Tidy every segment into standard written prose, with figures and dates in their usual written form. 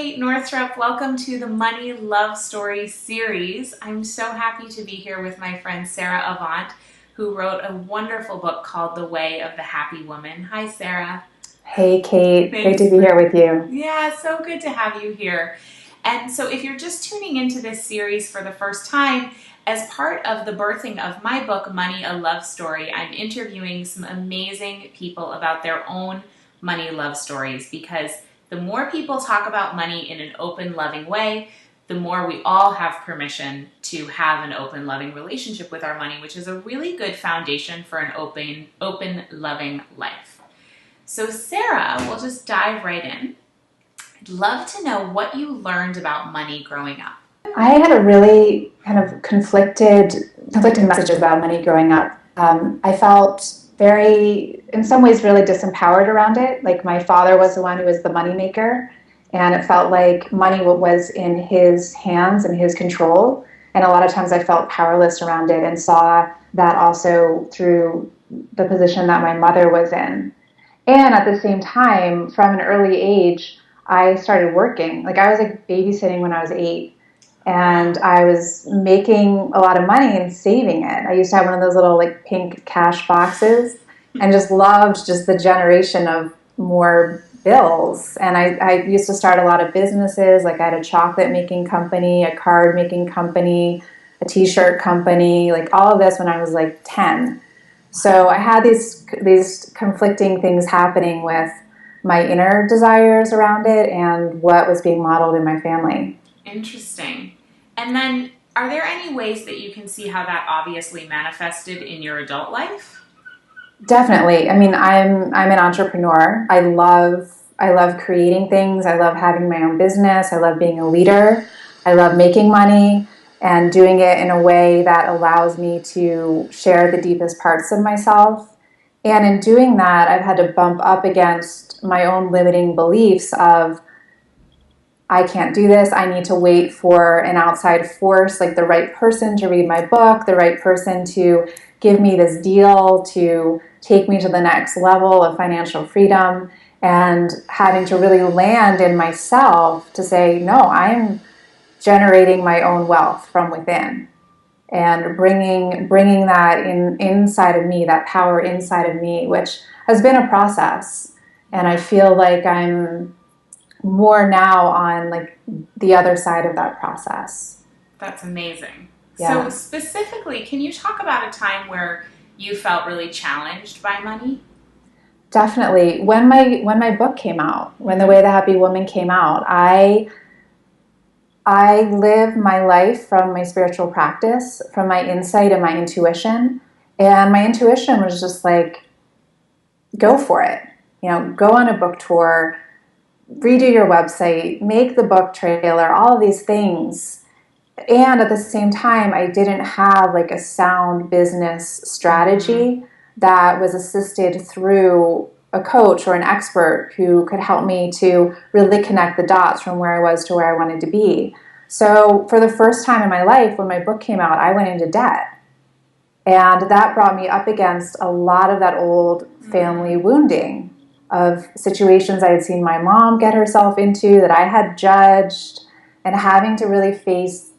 Kate Northrup. Welcome to the Money Love Story series. I'm so happy to be here with my friend Sara Avant, who wrote a wonderful book called The Way of the Happy Woman. Hi, Sara. Hey, Kate. Thanks. Great to be here with you. Yeah, so good to have you here. And so if you're just tuning into this series for the first time, as part of the birthing of my book, Money, a Love Story, I'm interviewing some amazing people about their own money love stories, because the more people talk about money in an open, loving way, the more we all have permission to have an open, loving relationship with our money, which is a really good foundation for an open, loving life. So Sara, we'll just dive right in. I'd love to know what you learned about money growing up. I had a really kind of conflicted messages about money growing up. I felt very, in some ways, really disempowered around it. Like my father was the one who was the money maker, and it felt like money was in his hands and his control. And a lot of times I felt powerless around it, and saw that also through the position that my mother was in. And at the same time, from an early age, I started working. Like I was like babysitting when I was 8, and I was making a lot of money and saving it. I used to have one of those little like pink cash boxes, and just loved just the generation of more bills. And I used to start a lot of businesses. Like I had a chocolate making company, a card making company, a t-shirt company, like all of this when I was like 10. So I had these conflicting things happening with my inner desires around it and what was being modeled in my family. Interesting. And then, are there any ways that you can see how that obviously manifested in your adult life? Definitely. I mean, I'm an entrepreneur. I love creating things. I love having my own business. I love being a leader. I love making money and doing it in a way that allows me to share the deepest parts of myself. And in doing that, I've had to bump up against my own limiting beliefs of, I can't do this. I need to wait for an outside force, like the right person to read my book, the right person to give me this deal, to take me to the next level of financial freedom, and having to really land in myself to say, no, I'm generating my own wealth from within, and bringing that inside of me, that power inside of me, which has been a process. And I feel like I'm more now on like the other side of that process. That's amazing. Yeah. So specifically, can you talk about a time where you felt really challenged by money? Definitely. When my book came out, when The Way of the Happy Woman came out, I live my life from my spiritual practice, from my insight and my intuition. And my intuition was just like, go for it. You know, go on a book tour, redo your website, make the book trailer, all of these things. And at the same time, I didn't have like a sound business strategy that was assisted through a coach or an expert who could help me to really connect the dots from where I was to where I wanted to be. So for the first time in my life, when my book came out, I went into debt. And that brought me up against a lot of that old family wounding of situations I had seen my mom get herself into that I had judged, and having to really face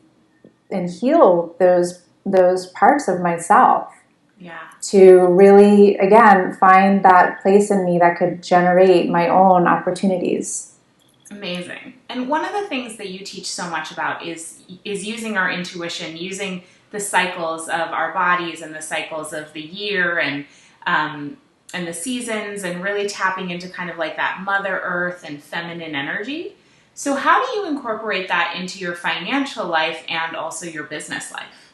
and heal those parts of myself. Yeah. To really, again, find that place in me that could generate my own opportunities. Amazing. And one of the things that you teach so much about is using our intuition, using the cycles of our bodies and the cycles of the year and the seasons, and really tapping into kind of like that Mother Earth and feminine energy. So how do you incorporate that into your financial life and also your business life?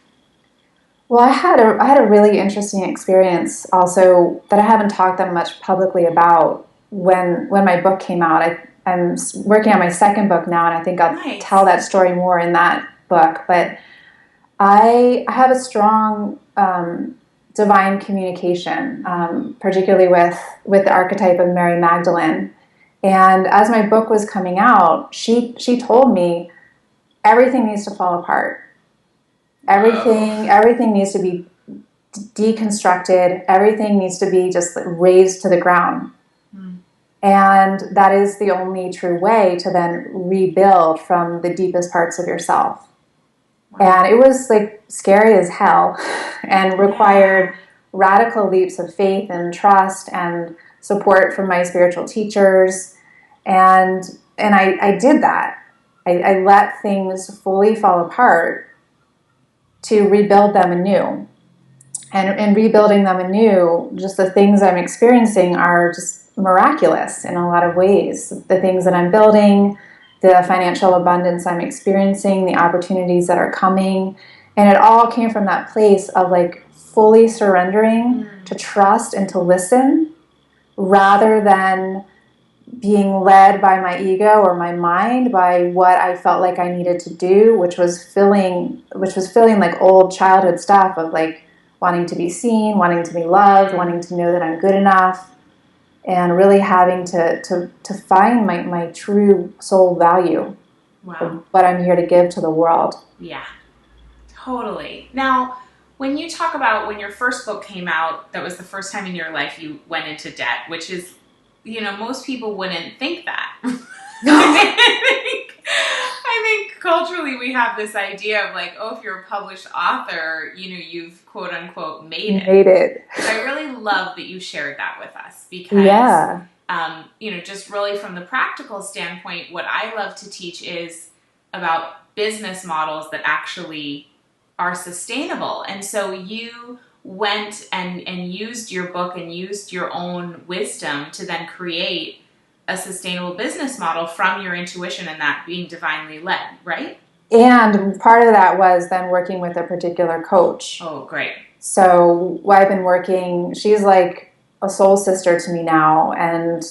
Well, I had a really interesting experience also that I haven't talked that much publicly about. When my book came out, I'm working on my second book now, and I think I'll Nice. tell that story more in that book. But I have a strong divine communication, particularly with the archetype of Mary Magdalene. And as my book was coming out, she told me everything needs to fall apart. Everything needs to be deconstructed. Everything needs to be just razed to the ground. And that is the only true way to then rebuild from the deepest parts of yourself. And it was like scary as hell and required radical leaps of faith and trust and support from my spiritual teachers. And I did that. I let things fully fall apart to rebuild them anew. And in rebuilding them anew, just the things I'm experiencing are just miraculous in a lot of ways. The things that I'm building, the financial abundance I'm experiencing, the opportunities that are coming. And it all came from that place of like fully surrendering to trust and to listen rather than being led by my ego or my mind by what I felt like I needed to do, which was filling like old childhood stuff of like wanting to be seen, wanting to be loved, wanting to know that I'm good enough, and really having to find my true soul value of what I'm here to give to the world. Yeah, totally. Now, when you talk about when your first book came out, that was the first time in your life you went into debt, which is, most people wouldn't think that. I think culturally we have this idea of like, oh, if you're a published author, you've quote unquote made it. I really love that you shared that with us because, just really from the practical standpoint, what I love to teach is about business models that actually are sustainable. And so you went and used your book and used your own wisdom to then create a sustainable business model from your intuition and that being divinely led, right? And part of that was then working with a particular coach. Oh, great. So I've been working, she's like a soul sister to me now, and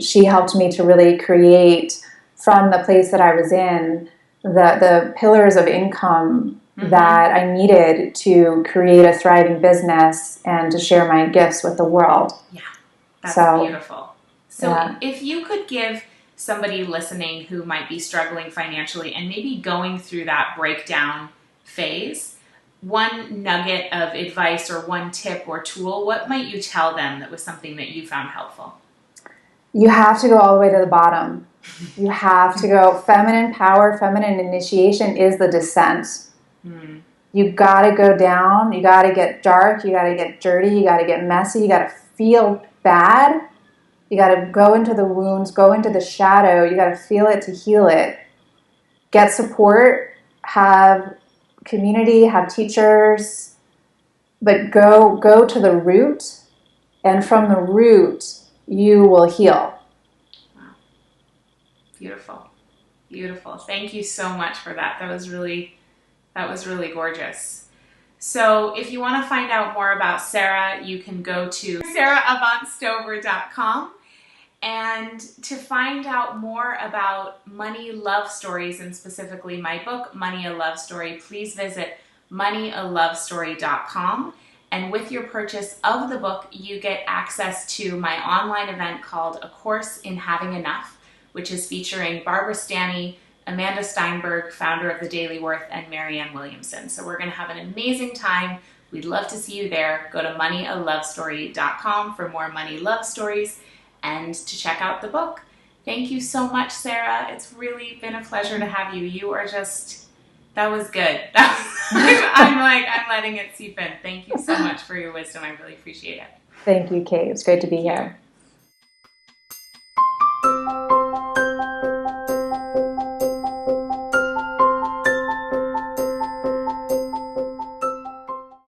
she helped me to really create from the place that I was in the pillars of income that I needed to create a thriving business and to share my gifts with the world. Yeah, that's beautiful. So if you could give somebody listening who might be struggling financially and maybe going through that breakdown phase, one nugget of advice or one tip or tool, what might you tell them that was something that you found helpful? You have to go all the way to the bottom. You have to go feminine power, feminine initiation is the descent. You got to go down. You got to get dark. You got to get dirty. You got to get messy. You got to feel bad. You got to go into the wounds, go into the shadow. You got to feel it to heal it. Get support, have community, have teachers, but go to the root, and from the root, you will heal. Wow. Beautiful. Beautiful. Thank you so much for that. That was really gorgeous. So if you want to find out more about Sara, you can go to saraavantstover.com. And to find out more about Money Love Stories, and specifically my book, Money a Love Story, please visit moneyalovestory.com. And with your purchase of the book, you get access to my online event called A Course in Having Enough, which is featuring Barbara Stanny, Amanda Steinberg, founder of The Daily Worth, and Marianne Williamson. So we're going to have an amazing time. We'd love to see you there. Go to moneyalovestory.com for more money love stories and to check out the book. Thank you so much, Sara. It's really been a pleasure to have you. You are just, that was good. I'm letting it seep in. Thank you so much for your wisdom. I really appreciate it. Thank you, Kate. It's great to be here.